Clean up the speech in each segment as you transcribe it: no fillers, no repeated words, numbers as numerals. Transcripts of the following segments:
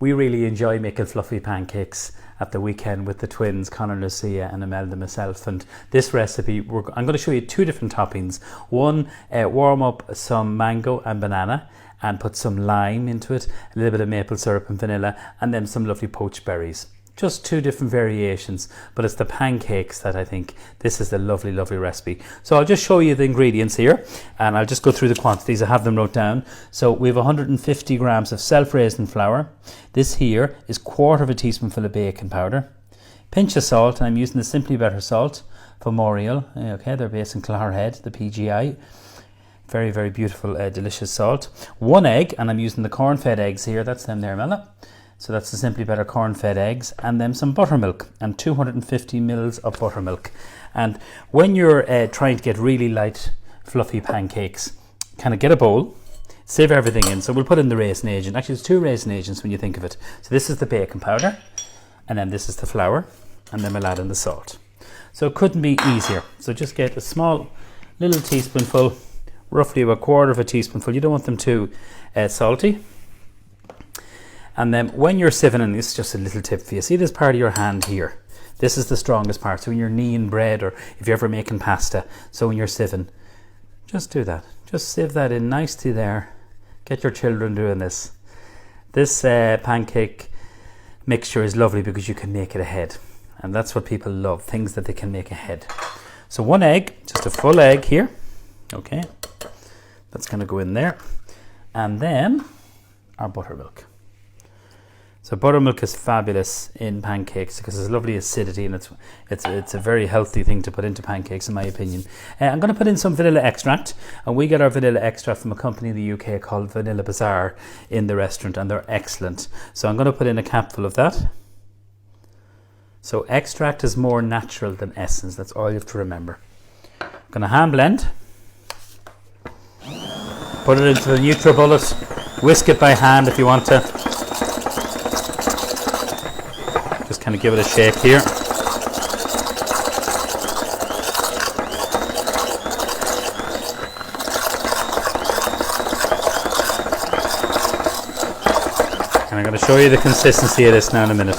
We really enjoy making fluffy pancakes at the weekend with the twins, Connor, Lucia and Imelda, myself. And this recipe, I'm going to show you two different toppings. One, warm up some mango and banana and put some lime into it, a little bit of maple syrup and vanilla, and then some lovely poached berries. Just two different variations, but it's the pancakes that I think this is a lovely, lovely recipe. So I'll just show you the ingredients here, and I'll just go through the quantities. I have them wrote down. So we have 150 grams of self-raising flour. This here is 1/4 teaspoonful of baking powder, pinch of salt, and I'm using the Simply Better salt for Moriel. Okay, they're based in Clarehead, the PGI. Very, very beautiful, delicious salt. 1 egg, and I'm using the corn-fed eggs here. That's them there, Mella. So that's the Simply Better corn-fed eggs, and then some buttermilk, and 250 mils of buttermilk. And when you're trying to get really light, fluffy pancakes, kind of get a bowl, sieve everything in. So we'll put in the raisin agent. Actually, there's 2 raisin agents when you think of it. So this is the baking powder, and then this is the flour, and then we'll add in the salt. So it couldn't be easier. So just get a small little teaspoonful, roughly about 1/4 teaspoonful. You don't want them too salty. And then when you're sieving, and this is just a little tip for you, see this part of your hand here? This is the strongest part. So when you're kneading bread, or if you're ever making pasta, so when you're sieving, just do that. Just sieve that in nicely there. Get your children doing this. This pancake mixture is lovely because you can make it ahead. And that's what people love, things that they can make ahead. So 1 egg, just a full egg here. Okay, that's going to go in there. And then our buttermilk. So buttermilk is fabulous in pancakes because there's lovely acidity, and it's a very healthy thing to put into pancakes, in my opinion. I'm going to put in some vanilla extract, and we get our vanilla extract from a company in the UK called Vanilla Bazaar in the restaurant, and they're excellent. So I'm going to put in a capful of that. So extract is more natural than essence. That's all you have to remember. I'm going to hand blend. Put it into the NutriBullet. Whisk it by hand if you want to. Just kind of give it a shake here. And I'm going to show you the consistency of this now in a minute.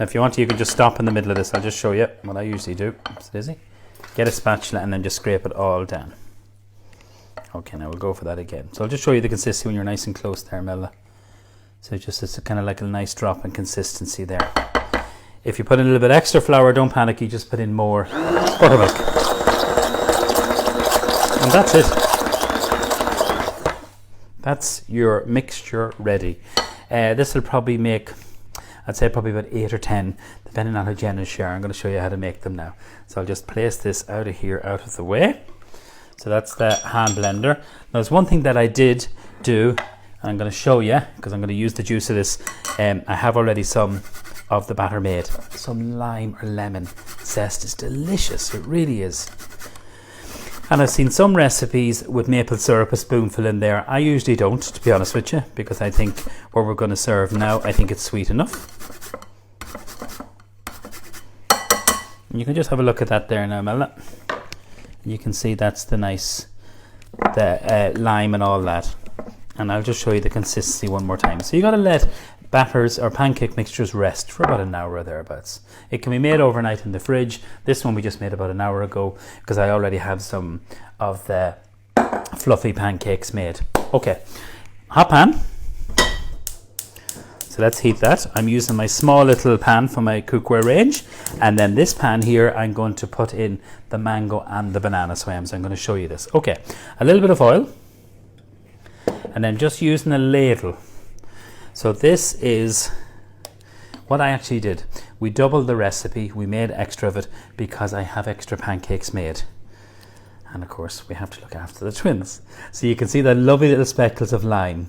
Now if you want to, you can just stop in the middle of this. I'll just show you what I usually do. Oops, Lizzie. Get a spatula and then just scrape it all down. Okay, now we'll go for that again. So I'll just show you the consistency when you're nice and close there, Mella. So it's kind of like a nice drop in consistency there. If you put in a little bit extra flour, don't panic, you just put in more buttermilk. And that's it. That's your mixture ready. This will probably make, I'd say probably about 8 or 10, depending on how Jen is sharing. I'm going to show you how to make them now. So I'll just place this out of here, out of the way. So that's the hand blender. Now there's one thing that I did do, and I'm going to show you, because I'm going to use the juice of this. I have already some of the batter made. Some lime or lemon zest is delicious, it really is. And I've seen some recipes with maple syrup, a spoonful in there. I usually don't, to be honest with you, because I think what we're going to serve now, I think it's sweet enough. And you can just have a look at that there now, Mella. You can see that's the nice, the lime and all that. And I'll just show you the consistency one more time. So you got to let batters or pancake mixtures rest for about an hour or thereabouts. It can be made overnight in the fridge. This one we just made about an hour ago because I already have some of the fluffy pancakes made. Okay, hot pan. So let's heat that. I'm using my small little pan from my cookware range, and then this pan here I'm going to put in the mango and the banana swams. I'm going to show you this. Okay, a little bit of oil, and then just using a ladle. So this is what I actually did. We doubled the recipe, we made extra of it because I have extra pancakes made. And of course we have to look after the twins. So you can see the lovely little speckles of lime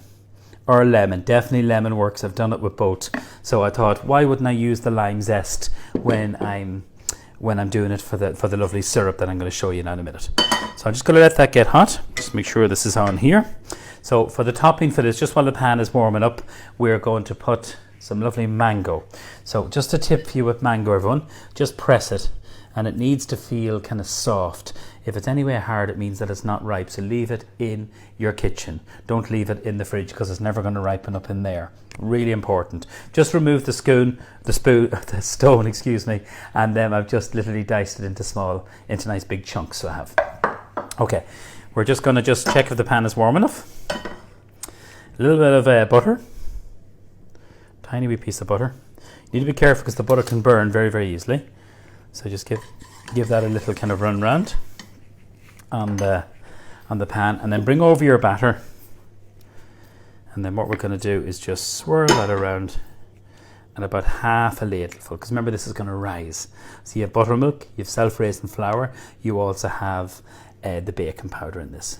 or lemon. Definitely lemon works. I've done it with both. So I thought, why wouldn't I use the lime zest when I'm doing it for the lovely syrup that I'm going to show you now in a minute. So I'm just going to let that get hot. Just make sure this is on here. So for the topping for this, just while the pan is warming up, we're going to put some lovely mango. So just a tip for you with mango, everyone, just press it and it needs to feel kind of soft. If it's anyway hard, it means that it's not ripe. So leave it in your kitchen. Don't leave it in the fridge because it's never going to ripen up in there. Really important. Just remove the the stone, excuse me, and then I've just literally diced it into nice big chunks. So I have. Okay, we're just going to check if the pan is warm enough. A little bit of butter. Tiny wee piece of butter. You need to be careful because the butter can burn very, very easily. So just give that a little kind of run round on the pan, and then bring over your batter. And then what we're going to do is just swirl that around and about half a ladleful, because remember this is going to rise. So you have buttermilk, you have self-raising flour, you also have the baking powder in this.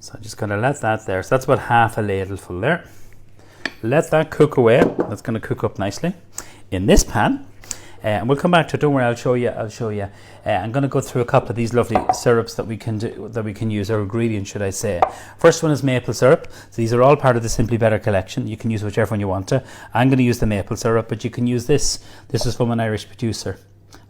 So I'm just going to let that there. So that's about half a ladleful there. Let that cook away. That's going to cook up nicely in this pan. And we'll come back to it. Don't worry, I'll show you. I'm going to go through a couple of these lovely syrups that we can use, or ingredients, should I say. First one is maple syrup. So these are all part of the Simply Better collection. You can use whichever one you want to. I'm going to use the maple syrup, but you can use this. This is from an Irish producer,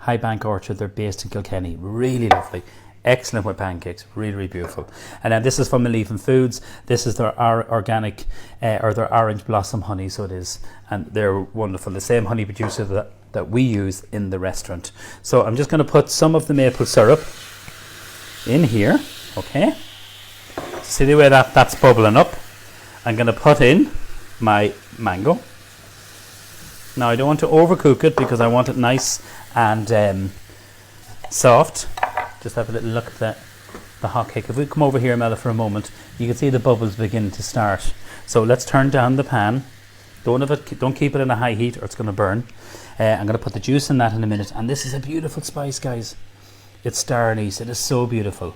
High Bank Orchard. They're based in Kilkenny. Really lovely. Excellent with pancakes, really, really beautiful. And then this is from Leaving Foods. This is their organic or their orange blossom honey, so it is, and they're wonderful. The same honey producer that we use in the restaurant. So I'm just going to put some of the maple syrup in here. Okay. See the way that's bubbling up. I'm going to put in my mango. Now I don't want to overcook it because I want it nice and soft. Just have a little look at the hot cake. If we come over here, Mela, for a moment, you can see the bubbles begin to start. So let's turn down the pan. Don't keep it in a high heat or it's going to burn. I'm going to put the juice in that in a minute. And this is a beautiful spice, guys. It's star anise. It is so beautiful.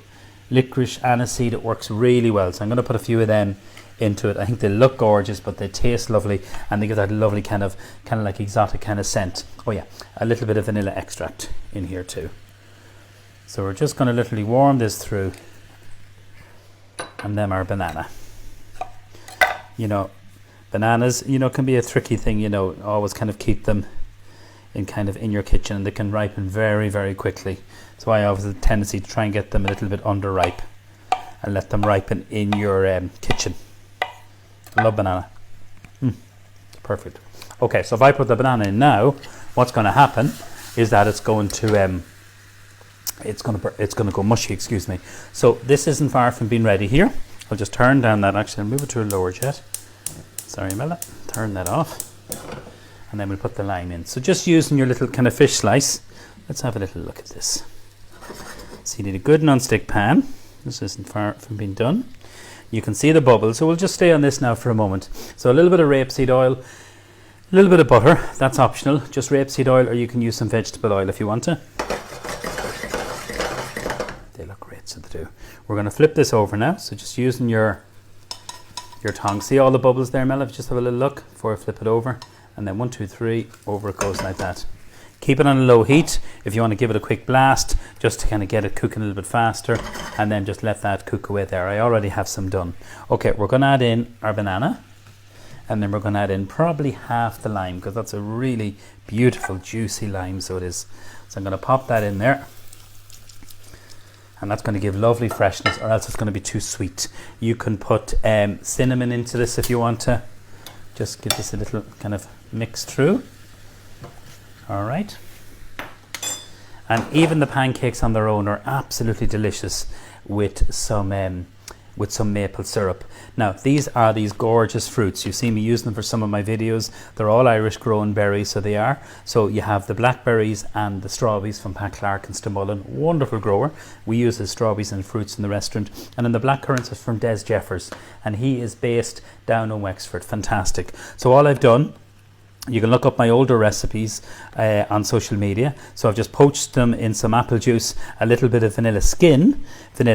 Licorice, aniseed, it works really well. So I'm going to put a few of them into it. I think they look gorgeous, but they taste lovely, and they give that lovely kind of like exotic kind of scent. Oh yeah, a little bit of vanilla extract in here too. So we're just going to literally warm this through, and then our banana. You know, bananas, can be a tricky thing. Always kind of keep them in your kitchen, and they can ripen very, very quickly. So I always have a tendency to try and get them a little bit underripe and let them ripen in your kitchen. I love banana. Perfect. Okay, so if I put the banana in now, what's going to happen is that it's going to go mushy, excuse me. So this isn't far from being ready here. I'll just turn down that. Actually, I'll move it to a lower jet. Sorry, Mela. Turn that off. And then we'll put the lime in. So just using your little kind of fish slice, let's have a little look at this. So you need a good non-stick pan. This isn't far from being done. You can see the bubbles. So we'll just stay on this now for a moment. So a little bit of rapeseed oil, a little bit of butter. That's optional. Just rapeseed oil, or you can use some vegetable oil if you want to. They look great, so they do. We're going to flip this over now. So just using your tongs. See all the bubbles there, Mel? Just have a little look before I flip it over. And then 1, 2, 3, over it goes like that. Keep it on a low heat if you want to give it a quick blast, just to kind of get it cooking a little bit faster, and then just let that cook away there. I already have some done. Okay, we're going to add in our banana, and then we're going to add in probably half the lime, because that's a really beautiful, juicy lime, so it is. So I'm going to pop that in there, and that's going to give lovely freshness, or else it's going to be too sweet. You can put cinnamon into this if you want to. Just give this a little kind of mix through. All right. And even the pancakes on their own are absolutely delicious with some maple syrup. Now, these are these gorgeous fruits. You see me using them for some of my videos. They're all Irish grown berries, so they are. So you have the blackberries and the strawberries from Pat Clark in Stamullen. Wonderful grower. We use his strawberries and fruits in the restaurant. And then the blackcurrants is from Des Jeffers, and he is based down in Wexford. Fantastic. So all I've done, you can look up my older recipes on social media. So I've just poached them in some apple juice, a little bit of vanilla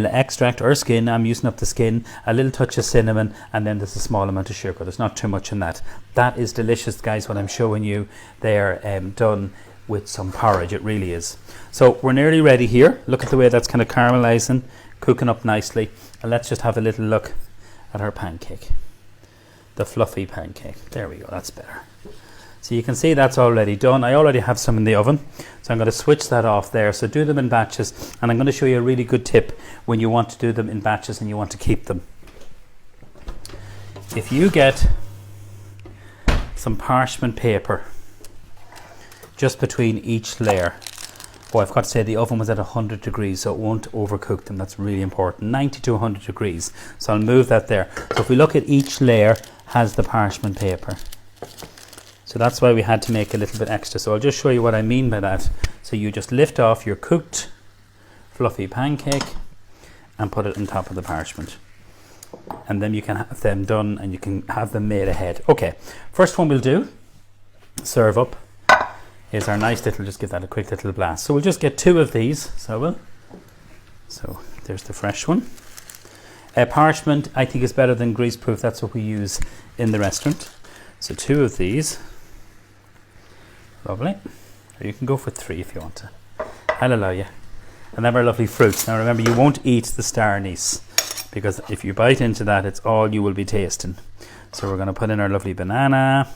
extract or skin. I'm using up the skin, a little touch of cinnamon, and then there's a small amount of sugar. There's not too much in that. That is delicious, guys. What I'm showing you, they're done with some porridge. It really is. So we're nearly ready here. Look at the way that's kind of caramelizing, cooking up nicely. And let's just have a little look at our pancake. The fluffy pancake. There we go. That's better. So you can see that's already done. I already have some in the oven, so I'm going to switch that off there. So do them in batches, and I'm going to show you a really good tip when you want to do them in batches and you want to keep them. If you get some parchment paper just between each layer. Oh, I've got to say the oven was at 100 degrees, so it won't overcook them. That's really important. 90 to 100 degrees. So I'll move that there. So if we look at each layer has the parchment paper. So that's why we had to make a little bit extra. So I'll just show you what I mean by that. So you just lift off your cooked fluffy pancake and put it on top of the parchment. And then you can have them done and you can have them made ahead. Okay, first one we'll do, serve up, is our nice little, just give that a quick little blast. So we'll just get 2 of these, so there's the fresh one. Parchment I think is better than greaseproof, that's what we use in the restaurant. So 2 of these, lovely. Or you can go for 3 if you want to, I'll allow you. And then our lovely fruits. Now remember, you won't eat the star anise, because if you bite into that, it's all you will be tasting. So we're going to put in our lovely banana,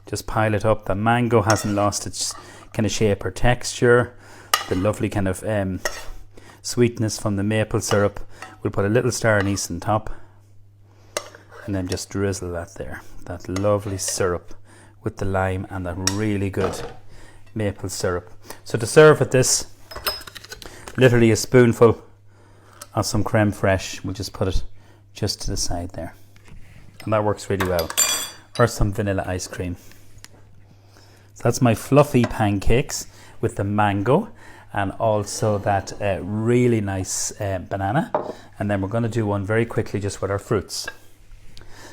just pile it up. The mango hasn't lost its kind of shape or texture. The lovely kind of sweetness from the maple syrup. We'll put a little star anise on top and then just drizzle that there. That lovely syrup with the lime and that really good maple syrup. So to serve with this, literally a spoonful of some creme fraiche. We'll just put it just to the side there, and that works really well. Or some vanilla ice cream. So that's my fluffy pancakes with the mango and also that really nice banana. And then we're going to do one very quickly just with our fruits.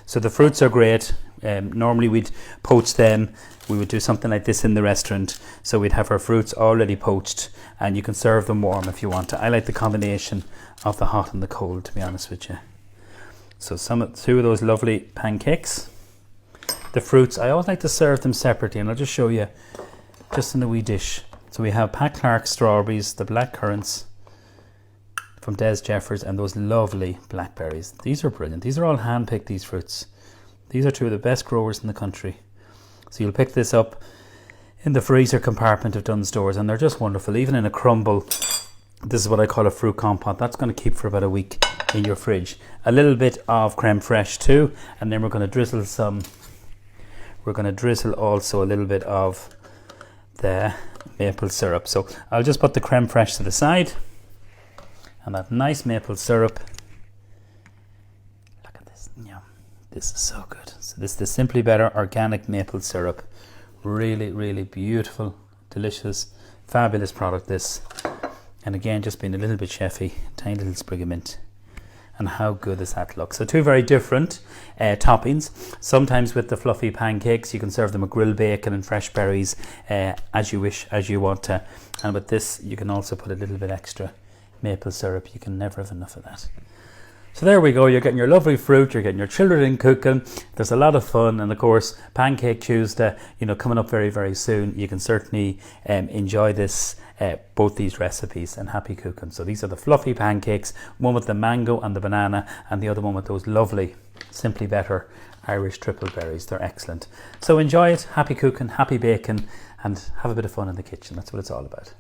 So the fruits are great. Normally we'd poach them. We would do something like this in the restaurant. So we'd have our fruits already poached and you can serve them warm if you want to. I like the combination of the hot and the cold, to be honest with you. So 2 of those lovely pancakes. The fruits, I always like to serve them separately, and I'll just show you just in a wee dish. So we have Pat Clark strawberries, the black currants from Des Jeffers, and those lovely blackberries. These are brilliant. These are all hand-picked, these fruits. These are 2 of the best growers in the country. So you'll pick this up in the freezer compartment of Dunnes Stores, and they're just wonderful. Even in a crumble, this is what I call a fruit compote. That's going to keep for about a week in your fridge. A little bit of creme fraiche too, and then we're going to drizzle also a little bit of the maple syrup. So I'll just put the creme fraiche to the side and that nice maple syrup. Look at this. Yum. This is so good. So this is the Simply Better organic maple syrup. Really, really beautiful, delicious, fabulous product this. And again, just being a little bit chefy, tiny little sprig of mint. And how good does that look? So 2 very different toppings. Sometimes with the fluffy pancakes, you can serve them with grilled bacon and fresh berries as you wish, as you want to. And with this, you can also put a little bit extra maple syrup. You can never have enough of that. So there we go. You're getting your lovely fruit. You're getting your children in cooking. There's a lot of fun. And of course, Pancake Tuesday, coming up very, very soon. You can certainly enjoy this. Both these recipes, and happy cooking. So these are the fluffy pancakes, one with the mango and the banana, and the other one with those lovely Simply Better Irish triple berries. They're excellent. So enjoy it, happy cooking, happy baking, and have a bit of fun in the kitchen. That's what it's all about.